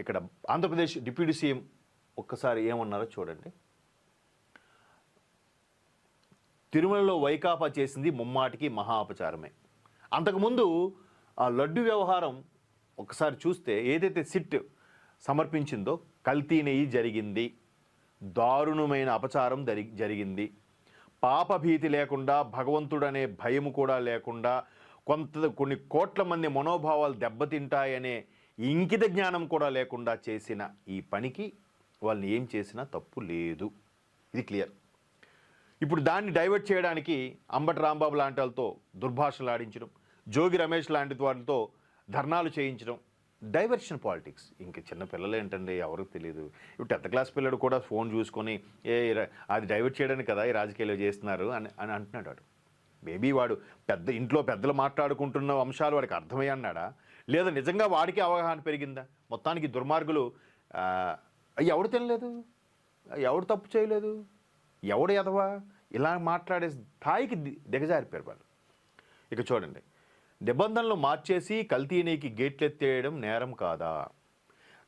ఇక్కడ Andhra Pradesh deputy CM ఒక్కసారి ఏమన్నారో చూడండి. తిరుమలలో వైకాపా చేసింది ముమ్మాటికి మహా అపచారమే. అంతకుముందు ఆ లడ్డు వ్యవహారం ఒకసారి చూస్తే ఏదైతే సిట్ సమర్పించిందో కల్తీ నెయ్యి జరిగింది, దారుణమైన అపచారం జరిగింది, పాపభీతి లేకుండా భగవంతుడనే భయము కూడా లేకుండా కొన్ని కోట్ల మంది మనోభావాలు దెబ్బతింటాయనే ఇంకిత జ్ఞానం కూడా లేకుండా చేసిన ఈ పనికి వాళ్ళని ఏం చేసినా తప్పు లేదు. ఇది క్లియర్. ఇప్పుడు దాన్ని డైవర్ట్ చేయడానికి అంబటి రాంబాబు లాంటి వాళ్ళతో దుర్భాషలు ఆడించడం, జోగి రమేష్ లాంటి వాళ్ళతో ధర్నాలు చేయించడం, డైవర్షన్ పాలిటిక్స్. ఇంక చిన్న పిల్లలు ఏంటండి, ఎవరికి తెలియదు. ఇప్పుడు 10th క్లాస్ పిల్లడు కూడా ఫోన్ చూసుకొని అది డైవర్ట్ చేయడానికి కదా ఈ రాజకీయాలు చేస్తున్నారు అని అంటున్నాడు. వాడు మేబీ వాడు ఇంట్లో పెద్దలు మాట్లాడుకుంటున్న అంశాలు వాడికి అర్థమయ్యా అన్నాడా, లేదా నిజంగా వాడికి అవగాహన పెరిగిందా? మొత్తానికి దుర్మార్గులు ఎవడు తినలేదు, ఎవడు తప్పు చేయలేదు, ఎవడు ఎదవా ఇలా మాట్లాడే స్థాయికి దిగజారిపోయారు వాళ్ళు. ఇక చూడండి, నిబంధనలు మార్చేసి కల్తీ నెయ్యికి గేట్లెత్తేయడం నేరం కాదా?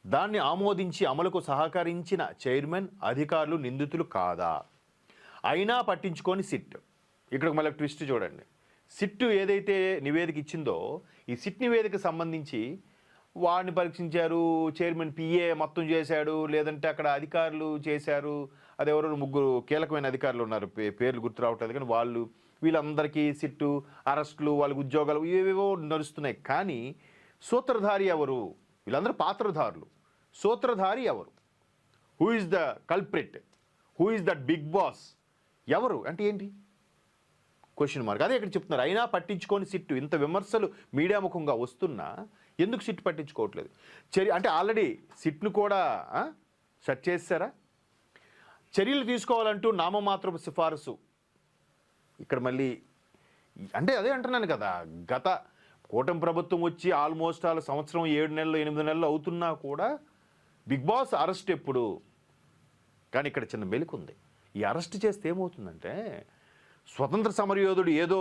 దాన్ని ఆమోదించి అమలుకు సహకరించిన చైర్మన్, అధికారులు నిందితులు కాదా? అయినా పట్టించుకొని సిట్. ఇక్కడ మళ్ళీ ట్విస్ట్ చూడండి. సిట్ ఏదైతే నివేదిక ఇచ్చిందో ఈ సిట్ నివేదిక సంబంధించి వాడిని పరీక్షించారు, చైర్మన్ పిఏ మొత్తం చేశాడు, లేదంటే అక్కడ అధికారులు చేశారు. అదెవరో 3 కీలకమైన అధికారులు ఉన్నారు, పేర్లు గుర్తు రావట్లేదు, కానీ వీళ్ళందరికీ సిట్టు, అరెస్టులు, వాళ్ళకి ఉద్యోగాలు ఏవేవో నడుస్తున్నాయి. కానీ సూత్రధారి ఎవరు? వీళ్ళందరూ పాత్రధారులు. సూత్రధారి ఎవరు? Who is the culprit? Who is that big boss? ఎవరు అంటే ఏంటి? Question mark. అదే ఇక్కడ చెప్తున్నారు. అయినా పట్టించుకొని సిట్టు. ఇంత విమర్శలు మీడియా ముఖంగా వస్తున్నా ఎందుకు సిట్టు పట్టించుకోవట్లేదు? అంటే ఆల్రెడీ సిట్ను కూడా సెట్ చేశారా? చర్యలు తీసుకోవాలంటూ నామమాత్రపు సిఫారసు. ఇక్కడ మళ్ళీ అంటే అదే అంటున్నాను కదా, గత కూటమి ప్రభుత్వం వచ్చి ఆల్మోస్ట్ 1 సంవత్సరం 7 నెలలు 8 నెలలు అవుతున్నా కూడా బిగ్ బాస్ అరెస్ట్ ఎప్పుడు? కానీ ఇక్కడ చిన్న మెలిక ఉంది. ఈ అరెస్ట్ చేస్తే ఏమవుతుందంటే, స్వతంత్ర సమరయోధుడు ఏదో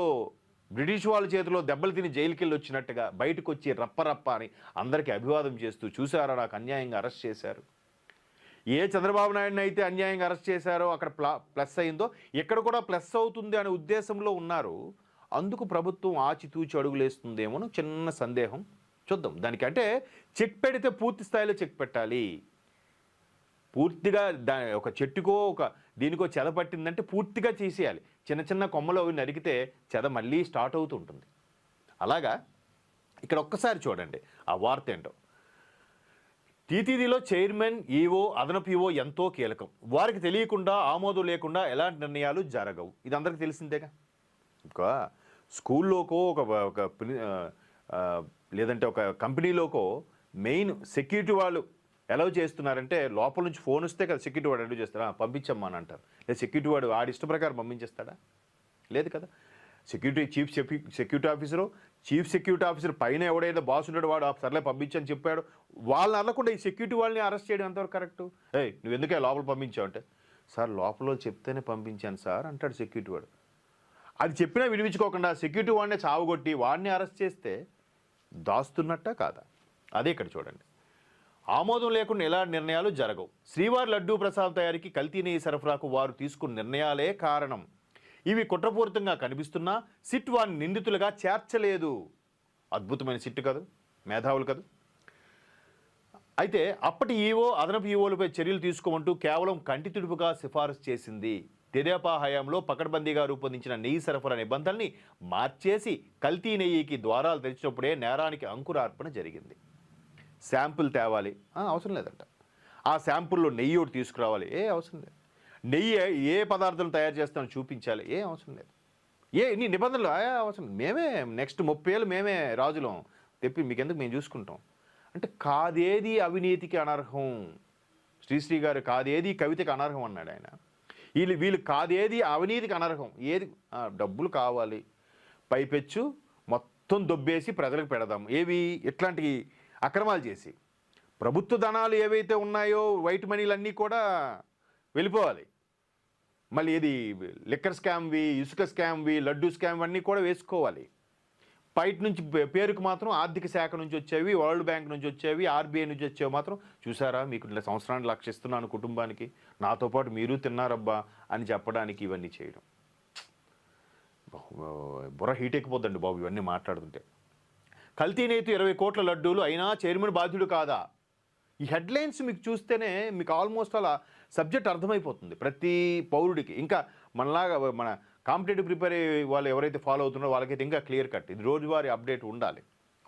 బ్రిటిష్ వాళ్ళ చేతిలో దెబ్బలు తిని జైలుకి వెళ్ళి వచ్చినట్టుగా బయటకు వచ్చి రప్ప అని అందరికీ అభివాదం చేస్తూ, చూసారా నాకు అన్యాయంగా అరెస్ట్ చేశారు. ఏ చంద్రబాబు నాయుడుని అయితే అన్యాయంగా అరెస్ట్ చేశారో అక్కడ ప్లస్ అయిందో ఇక్కడ కూడా ప్లస్ అవుతుంది అనే ఉద్దేశంలో ఉన్నారు. అందుకు ప్రభుత్వం ఆచితూచి అడుగులేస్తుందేమో చిన్న సందేహం. చూద్దాం. దానికంటే చెక్ పెడితే పూర్తి స్థాయిలో చెక్ పెట్టాలి. పూర్తిగా ఒక చెట్టుకో దీనికో చెద పట్టిందంటే పూర్తిగా తీసేయాలి. చిన్న చిన్న కొమ్మలు అవి నరికితే చెద మళ్ళీ స్టార్ట్ అవుతూ ఉంటుంది. అలాగా ఇక్కడ ఒక్కసారి చూడండి ఆ వార్త ఏంటో. టీటీడీలో చైర్మన్, ఈఓ, అదనపు ఈఓ ఎంతో కీలకం. వారికి తెలియకుండా, ఆమోదం లేకుండా ఎలాంటి నిర్ణయాలు జరగవు. ఇది అందరికీ తెలిసిందేగా. ఇంకా స్కూల్లోకో లేదంటే ఒక కంపెనీలోకో మెయిన్ సెక్యూరిటీ వాళ్ళు ఎలా చేస్తున్నారంటే, లోపల నుంచి ఫోన్ వస్తే కదా సెక్యూరిటీ వాడు అడ్డు చేస్తారా, పంపించమ్మా అని అంటారు. లేదా సెక్యూరిటీ వాడు వాడి ఇష్ట ప్రకారం పంపించేస్తాడా? లేదు కదా. చీఫ్ సెక్యూరిటీ ఆఫీసర్ పైన ఎవడైతే బాస్ ఉంటాడు వాడు సర్లే పంపించని చెప్పాడు. వాళ్ళని అనకుండా ఈ సెక్యూరిటీ వాళ్ళని అరెస్ట్ చేయడం ఎంతవరకు కరెక్టు? నువ్వు ఎందుకే లోపల పంపించావు అంటే, సార్ లోపల చెప్తేనే పంపించాను సార్ అంటాడు సెక్యూరిటీ వాడు. అది చెప్పినా వినిపించుకోకుండా సెక్యూరిటీ వాడినే చావుగొట్టి వాడిని అరెస్ట్ చేస్తే దాస్తున్నట్ట కాదా? అదే ఇక్కడ చూడండి. ఆమోదం లేకుండా ఎలాంటి నిర్ణయాలు జరగవు. శ్రీవారి లడ్డూ ప్రసాదం తయారీకి కల్తీ నెయ్యి సరఫరాకు వారు తీసుకున్న నిర్ణయాలే కారణం. ఇవి కుట్రపూరితంగా కనిపిస్తున్నా సిట్ వారిని నిందితులుగా చేర్చలేదు. అద్భుతమైన సిట్ కాదు, మేధావులు కాదు. అయితే అప్పటి ఈవో, అదనపు ఈవోలపై చర్యలు తీసుకోమంటూ కేవలం కంటి తుడుపుగా సిఫారసు చేసింది. తెదేపా హయాంలో పకడ్బందీగా రూపొందించిన నెయ్యి సరఫరా నిబంధనల్ని మార్చేసి కల్తీ నెయ్యికి ద్వారాలు తెరిచినప్పుడే నేరానికి అంకురార్పణ జరిగింది. శాంపుల్ తేవాలి, అవసరం లేదంట. ఆ శాంపుల్లో నెయ్యి ఒకటి తీసుకురావాలి, అవసరం లేదు. నెయ్యి ఏ పదార్థాలు తయారు చేస్తామని చూపించాలి, అవసరం లేదు. నీ నిబంధనలు అవసరం. మేమే నెక్స్ట్ 30 ఏళ్ళు మేమే రాజులం, తెప్పి మీకెందుకు మేము చూసుకుంటాం అంటే, కాదేది అవినీతికి అనర్హం. శ్రీశ్రీ గారు కాదేది కవితకి అనర్హం అన్నాడు ఆయన. వీళ్ళు కాదేది అవినీతికి అనర్హం. ఏది డబ్బులు కావాలి, పైపెచ్చు మొత్తం దొబ్బేసి ప్రజలకు పెడదాం. ఎట్లాంటి అక్రమాలు చేసి ప్రభుత్వ ధనాలు ఏవైతే ఉన్నాయో వైట్ మనీలన్నీ కూడా వెళ్ళిపోవాలి. మళ్ళీ లిక్కర్ స్కామ్వి, ఇసుక స్కామ్వి, లడ్డూ స్కామ్ అన్నీ కూడా వేసుకోవాలి. బయట నుంచి పేరుకు మాత్రం ఆర్థిక శాఖ నుంచి వచ్చేవి, వరల్డ్ బ్యాంక్ నుంచి వచ్చేవి, ఆర్బీఐ నుంచి వచ్చేవి మాత్రం చూసారా మీకు సంవత్సరానికి 1,00,000 ఇస్తున్నాను కుటుంబానికి, నాతో పాటు మీరు తిన్నారబ్బా అని చెప్పడానికి ఇవన్నీ చేయడం. బుర్ర హీట్ ఎక్కిపోద్దండి బాబు ఇవన్నీ మాట్లాడుతుంటే. కల్తీ నేతి 20 కోట్ల లడ్డూలు అయినా చైర్మన్ బాధ్యుడు కాదా? ఈ హెడ్లైన్స్ మీకు చూస్తేనే మీకు ఆల్మోస్ట్ అలా సబ్జెక్ట్ అర్థమైపోతుంది ప్రతి పౌరుడికి. ఇంకా మనలాగా మన కాంపిటేటివ్ ప్రిపేర్ అయ్యే వాళ్ళు ఎవరైతే ఫాలో అవుతున్నారో వాళ్ళకైతే ఇంకా క్లియర్ కట్. ఇది రోజువారీ అప్డేట్ ఉండాలి.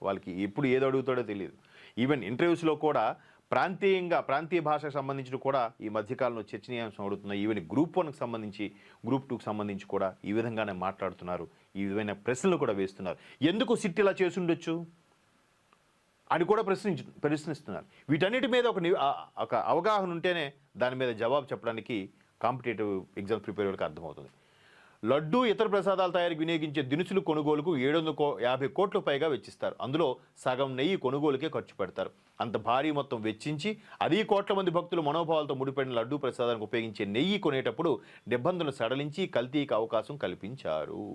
వాళ్ళకి ఎప్పుడు ఏది అడుగుతాడో తెలియదు. ఈవెన్ ఇంటర్వ్యూస్లో కూడా ప్రాంతీయ భాషకు సంబంధించి కూడా ఈ మధ్యకాలంలో చర్చనీయాంశం అడుగుతున్నాయి. ఈవెన్ గ్రూప్ 1కి సంబంధించి, గ్రూప్ 2కి సంబంధించి కూడా ఈ విధంగానే మాట్లాడుతున్నారు. ఈ విధమైన ప్రశ్నలు కూడా వేస్తున్నారు. ఎందుకు సిట్ ఇలా చేసి ఉండొచ్చు అని కూడా ప్రశ్నిస్తున్నారు. వీటన్నిటి మీద ఒక అవగాహన ఉంటేనే దాని మీద జవాబు చెప్పడానికి కాంపిటేటివ్ ఎగ్జామ్ ప్రిపేర్ వాళ్ళకి అర్థమవుతుంది. లడ్డూ ఇతర ప్రసాదాల తయారీకి వినియోగించే దినుసులు కొనుగోలుకు 750 కోట్ల పైగా వెచ్చిస్తారు. అందులో సగం నెయ్యి కొనుగోలుకే ఖర్చు పెడతారు. అంత భారీ మొత్తం వెచ్చించి అదే కోట్ల మంది భక్తులు మనోభావాలతో ముడిపడిన లడ్డూ ప్రసాదానికి ఉపయోగించే నెయ్యి కొనేటప్పుడు నిబంధనలు సడలించి కల్తీకి అవకాశం కల్పించారు.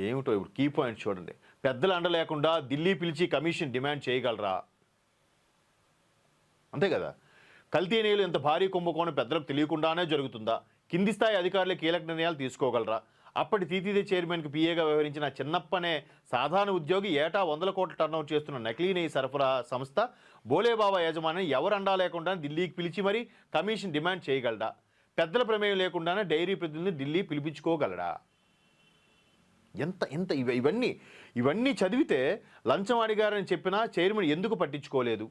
ఏమిటో ఇప్పుడు కీ పాయింట్ చూడండి. పెద్దల అండ లేకుండా ఢిల్లీ పిలిచి కమిషన్ డిమాండ్ చేయగలరా? అంతే కదా. కల్తీ నెయ్యిలు ఎంత భారీ కుంభకోణం పెద్దలకు తెలియకుండానే జరుగుతుందా? కింది స్థాయి అధికారులే కీలక నిర్ణయాలు తీసుకోగలరా? అప్పటి తీతీదే చైర్మన్కి పీఏగా వ్యవహరించిన చిన్నప్పనే సాధారణ ఉద్యోగి ఏటా 100 కోట్ల టర్నౌట్ చేస్తున్న నకిలీ నెయ్యి సరఫరా సంస్థ బోలేబాబా యజమాని ఎవరు అండా లేకుండా ఢిల్లీకి పిలిచి మరీ కమిషన్ డిమాండ్ చేయగలడా? పెద్దల ప్రమేయం లేకుండానే డైరీ ప్రతినిధిని ఢిల్లీ పిలిపించుకోగలడా? ఎంత ఇవన్నీ చదివితే లంచం అడిగారని చెప్పినా చైర్మన్ ఎందుకు పట్టించుకోలేదు?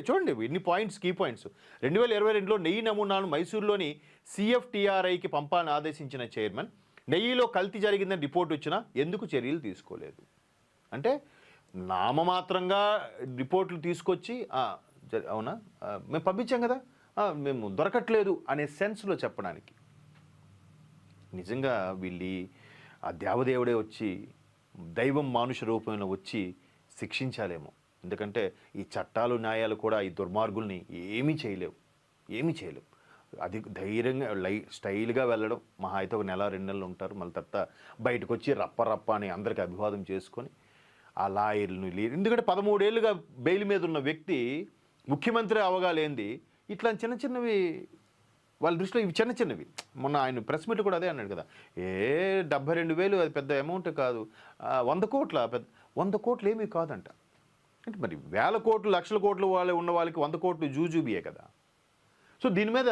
చూడండి ఎన్ని పాయింట్స్, కీ పాయింట్స్. 2022లో నెయ్యి నమూనాను మైసూరులోని CFTRIకి పంపాలని ఆదేశించిన చైర్మన్ నెయ్యిలో కల్తీ జరిగిందని రిపోర్ట్ వచ్చినా ఎందుకు చర్యలు తీసుకోలేదు? అంటే నామమాత్రంగా రిపోర్ట్లు తీసుకొచ్చి అవునా మేము పంపించాం కదా, మేము దొరకట్లేదు అనే సెన్స్లో చెప్పడానికి. నిజంగా వీళ్ళు ఆ దేవదేవుడే వచ్చి దైవం మానుష రూపంలో వచ్చి శిక్షించాలేమో. ఎందుకంటే ఈ చట్టాలు న్యాయాలు కూడా ఈ దుర్మార్గుల్ని ఏమీ చేయలేవు. అది ధైర్యంగా స్టైల్గా వెళ్ళడం, మహా అయితే 1 నెల 2 నెలలు ఉంటారు. మళ్ళీ తర్వాత బయటకు వచ్చి రప్ప అని అందరికీ అభివాదం చేసుకొని ఆ లాయర్లను ఎందుకంటే 13 ఏళ్ళుగా బెయిల్ మీద ఉన్న వ్యక్తి ముఖ్యమంత్రి అవగాలేంది ఇట్లా చిన్నవి వాళ్ళ దృష్టిలో ఇవి చిన్నవి. మొన్న ఆయన ప్రెస్ మీట్ కూడా అదే అన్నాడు కదా, 72,000 అది పెద్ద అమౌంట్ కాదు, 100 కోట్లు ఏమీ కాదంట. అంటే మరి 1,000 కోట్లు 1,00,000 కోట్లు ఉన్న వాళ్ళకి 100 కోట్లు జూజూబియే కదా. సో దీని మీద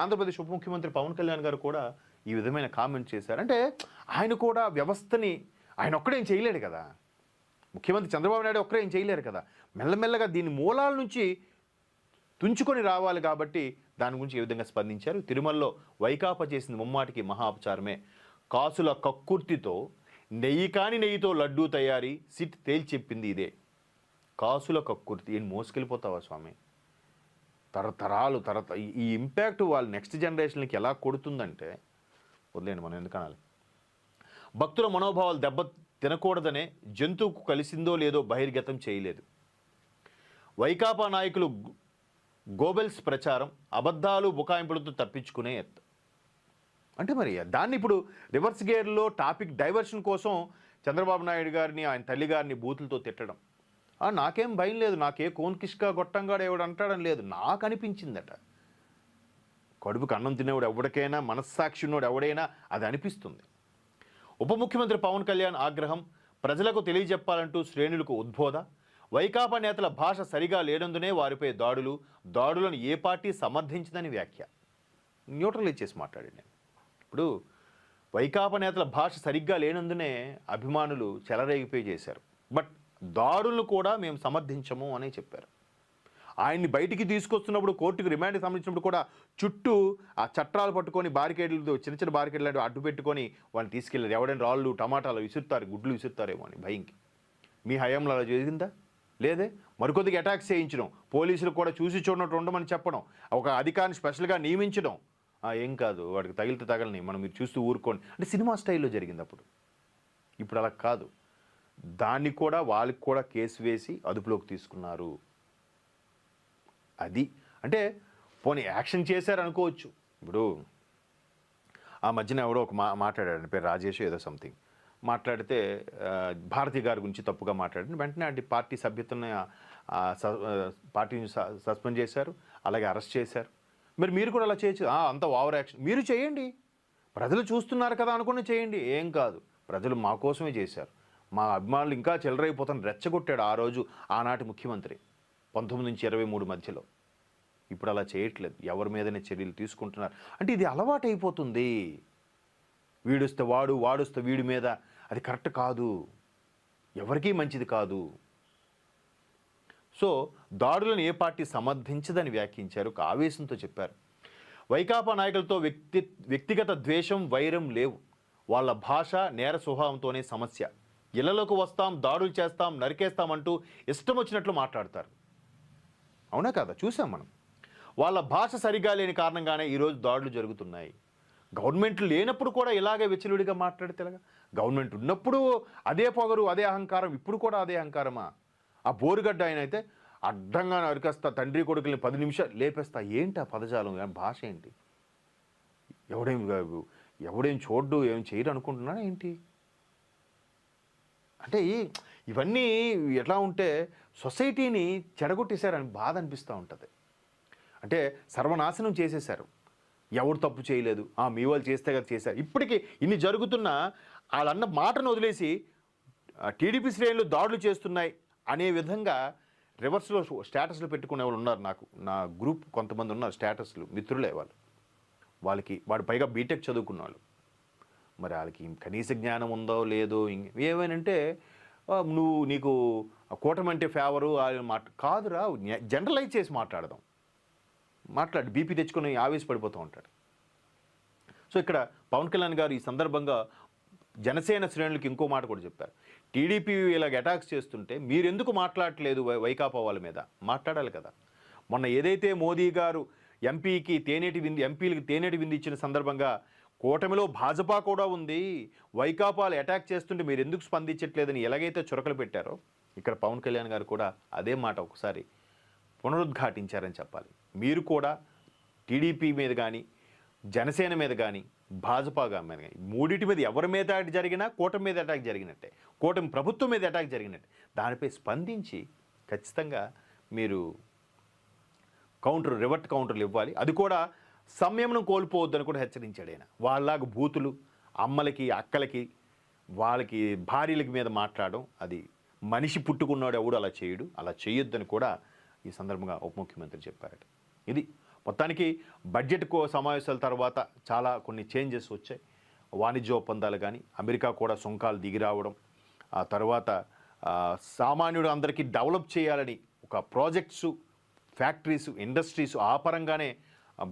ఆంధ్రప్రదేశ్ ఉప ముఖ్యమంత్రి పవన్ కళ్యాణ్ గారు కూడా ఈ విధమైన కామెంట్ చేశారు. అంటే ఆయన కూడా వ్యవస్థని ఆయన ఒక్కడేం చేయలేడు కదా, ముఖ్యమంత్రి చంద్రబాబు నాయుడు ఒక్కడే ఏం చేయలేరు కదా. మెల్లమెల్లగా దీని మూలాల నుంచి తుంచుకొని రావాలి కాబట్టి దాని గురించి ఏ విధంగా స్పందించారు. తిరుమలలో వైకాపా చేసింది ముమ్మాటికి మహా అపచారమే. కాసుల కక్కుర్తితో నెయ్యితో లడ్డూ తయారీ సిట్ తేల్చెప్పింది ఇదే. కాసుల కక్కుర్తి ఏం మోసుకెళ్ళిపోతావా స్వామి? తరతరాలు ఈ ఇంపాక్ట్ వాళ్ళ నెక్స్ట్ జనరేషన్కి ఎలా కొడుతుందంటే వదిలేండి, మనం ఎందుకు అనాలి. భక్తుల మనోభావాలు దెబ్బ తినకూడదనే జంతువుకు కలిసిందో లేదో బహిర్గతం చేయలేదు. వైకాపా నాయకులు గోబెల్స్ ప్రచారం, అబద్ధాలు బుకాయింపులతో తప్పించుకునే ఎత్తు. అంటే మరి దాన్ని ఇప్పుడు రివర్స్ గేర్లో టాపిక్ డైవర్షన్ కోసం చంద్రబాబు నాయుడు గారిని ఆయన తల్లిగారిని బూతులతో తిట్టడం. నాకేం భయం లేదు, నాకే కోన్కిష్క గొట్టంగాడు ఎవడు అంటాడని లేదు, నాకు అనిపించిందట. కడుపుకి అన్నం తినేవాడు ఎవరికైనా, మనస్సాక్షి ఉన్నోడు ఎవడైనా అది అనిపిస్తుంది. ఉప ముఖ్యమంత్రి పవన్ కళ్యాణ్ ఆగ్రహం, ప్రజలకు తెలియజెప్పాలంటూ శ్రేణులకు ఉద్బోధ, వైకాపా నేతల భాష సరిగా లేనందునే వారిపై దాడులను ఏ పార్టీ సమర్థించిందని వ్యాఖ్య. న్యూట్రలైజ్ చేసి మాట్లాడండి నేను. ఇప్పుడు వైకాపా నేతల భాష సరిగ్గా లేనందునే అభిమానులు చెలరేగిపోయి చేశారు. బట్ దాడులను కూడా మేము సమర్థించము అని చెప్పారు. ఆయన్ని బయటికి తీసుకొస్తున్నప్పుడు కోర్టుకు రిమాండ్కి సంబంధించినప్పుడు కూడా చుట్టూ ఆ చట్టాలు పట్టుకొని బారికేడ్లు, చిన్న బారికేడ్లు లాంటివి అడ్డు పెట్టుకొని వాళ్ళని తీసుకెళ్ళారు. ఎవడైనా రాళ్ళు టమాటాలు విసురుతారు, గుడ్లు విసురుతారేమో అని భయంకి. మీ హయాంలో అలా జరిగిందా? లేదే. మరికొద్దిగా అటాక్స్ చేయించడం, పోలీసులు కూడా చూసి చూడనట్టు ఉండమని చెప్పడం, ఒక అధికారిని స్పెషల్గా నియమించడం. ఏం కాదు, వాడికి తగిలితే తగలని, మనం మీరు చూస్తూ ఊరుకోండి అంటే సినిమా స్టైల్లో జరిగింది అప్పుడు. ఇప్పుడు అలా కాదు, దాన్ని కూడా వాళ్ళకి కూడా కేసు వేసి అదుపులోకి తీసుకున్నారు. అది అంటే పోనీ యాక్షన్ చేశారు అనుకోవచ్చు. ఇప్పుడు ఆ మధ్యన ఎవరో ఒక మాట్లాడాడు, పేరు రాజేష్ ఏదో సంథింగ్, మాట్లాడితే భారతి గారి గురించి తప్పుగా మాట్లాడిన వెంటనే అది పార్టీ సభ్యత్వాన్ని పార్టీని సస్పెండ్ చేశారు, అలాగే అరెస్ట్ చేశారు. మరి మీరు కూడా అలా చేయొచ్చు, అంత ఓవర్ యాక్షన్ మీరు చేయండి, ప్రజలు చూస్తున్నారు కదా అనుకుని చేయండి, ఏం కాదు. ప్రజలు మా కోసమే చేశారు, మా అభిమానులు ఇంకా చెలరైపోతాను రెచ్చగొట్టాడు ఆ రోజు ఆనాటి ముఖ్యమంత్రి 19 నుంచి 23 మధ్యలో. ఇప్పుడు అలా చేయట్లేదు, ఎవరి మీదనే చర్యలు తీసుకుంటున్నారు. అంటే ఇది అలవాటు అయిపోతుంది, వీడొస్తే వాడు, వాడొస్తే వీడి మీద. అది కరెక్ట్ కాదు, ఎవరికీ మంచిది కాదు. సో దాడులను ఏ పార్టీ సమర్థించదని వ్యాఖ్యించారు, ఒక ఆవేశంతో చెప్పారు. వైకాపా నాయకులతో వ్యక్తిగత ద్వేషం, వైరం లేవు. వాళ్ళ భాష, నేర స్వభావంతోనే సమస్య. ఇళ్లలోకి వస్తాం, దాడులు చేస్తాం, నరికేస్తామంటూ ఇష్టం వచ్చినట్లు మాట్లాడతారు. అవునా కదా, చూసాం మనం. వాళ్ళ భాష సరిగా లేని కారణంగానే ఈరోజు దాడులు జరుగుతున్నాయి. గవర్నమెంట్ లేనప్పుడు కూడా ఇలాగే విచ్చలుడిగా మాట్లాడితే ఎలాగా? గవర్నమెంట్ ఉన్నప్పుడు అదే పొగరు, అదే అహంకారం, ఇప్పుడు కూడా అదే అహంకారమా? ఆ బోరుగడ్డ ఆయన అయితే అడ్డంగా నరికేస్తా, తండ్రి కొడుకుల్ని 10 నిమిషాలు లేపేస్తా. ఏంటి ఆ పదజాలం, భాష ఏంటి? ఎవడేం చూడ్డు, ఏం చేయరు అనుకుంటున్నాడా ఏంటి? అంటే ఇవన్నీ ఎట్లా ఉంటే సొసైటీని చెడగొట్టేశారని బాధ అనిపిస్తూ ఉంటుంది. అంటే సర్వనాశనం చేసేశారు, ఎవరు తప్పు చేయలేదు, మీ వాళ్ళు చేస్తే కదా చేశారు. ఇప్పటికీ ఇన్ని జరుగుతున్నా వాళ్ళన్న మాటను వదిలేసి టీడీపీ శ్రేణులు దాడులు చేస్తున్నాయి అనే విధంగా రివర్స్లో స్టేటస్లు పెట్టుకునే వాళ్ళు ఉన్నారు. నా గ్రూప్ కొంతమంది ఉన్నారు, స్టేటస్లు మిత్రులే వాళ్ళకి వాడు పైగా బీటెక్ చదువుకున్న వాళ్ళు. మరి వాళ్ళకి కనీస జ్ఞానం ఉందో లేదో, ఏమేనంటే నీకు కూటమి అంటే ఫేవరు కాదురా, జనరలైజ్ చేసి మాట్లాడు, బీపీ తెచ్చుకొని ఆవేశపడిపోతూ ఉంటాడు. సో ఇక్కడ పవన్ కళ్యాణ్ గారు ఈ సందర్భంగా జనసేన శ్రేణులకు ఇంకో మాట కూడా చెప్పారు. టీడీపీ ఇలాగ అటాక్స్ చేస్తుంటే మీరెందుకు మాట్లాడట్లేదు వైకాపా వాళ్ళ మీద? మాట్లాడాలి కదా. మొన్న ఏదైతే మోదీ గారు ఎంపీలకి తేనేటి విందు ఇచ్చిన సందర్భంగా కూటమిలో భాజపా కూడా ఉంది, వైకాపాలు అటాక్ చేస్తుంటే మీరు ఎందుకు స్పందించట్లేదని ఎలాగైతే చురకలు పెట్టారో, ఇక్కడ పవన్ కళ్యాణ్ గారు కూడా అదే మాట ఒకసారి పునరుద్ఘాటించారని చెప్పాలి. మీరు కూడా టీడీపీ మీద కానీ, జనసేన మీద కానీ, భాజపా మీద కానీ, మూడింటి మీద ఎవరి మీద అటాక్ జరిగినా కూటమి మీద అటాక్ జరిగినట్టే, కూటమి ప్రభుత్వం మీద అటాక్ జరిగినట్టే. దానిపై స్పందించి ఖచ్చితంగా మీరు రివర్ట్ కౌంటర్లు ఇవ్వాలి. అది కూడా సంయమనం కోల్పోవద్దని కూడా హెచ్చరించాడు ఆయన. వాళ్ళలాగా బూతులు అమ్మలకి, అక్కలకి, వాళ్ళకి భార్యలకి మీద మాట్లాడడం, అది మనిషి పుట్టుకున్నాడు ఎవడు అలా చేయడు, అలా చేయొద్దని కూడా ఈ సందర్భంగా ఉప ముఖ్యమంత్రి చెప్పారట. ఇది మొత్తానికి బడ్జెట్ సమావేశాల తర్వాత చాలా కొన్ని చేంజెస్ వచ్చాయి. వాణిజ్య ఒప్పందాలు కానీ, అమెరికా కూడా సుంకాలు దిగి రావడం, ఆ తర్వాత సామాన్యుడు అందరికీ డెవలప్ చేయాలని ఒక ప్రాజెక్ట్స్, ఫ్యాక్టరీస్, ఇండస్ట్రీస్ ఆ పరంగానే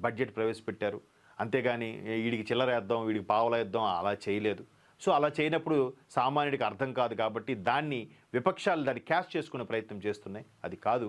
బడ్జెట్ ప్రవేశపెట్టారు. అంతేగాని వీడికి చిల్లరేద్దాం, వీడికి పావలేద్దాం అలా చేయలేదు. సో అలా చేయనప్పుడు సామాన్యుడికి అర్థం కాదు కాబట్టి విపక్షాలు దాన్ని క్యాష్ చేసుకునే ప్రయత్నం చేస్తున్నాయి. అది కాదు.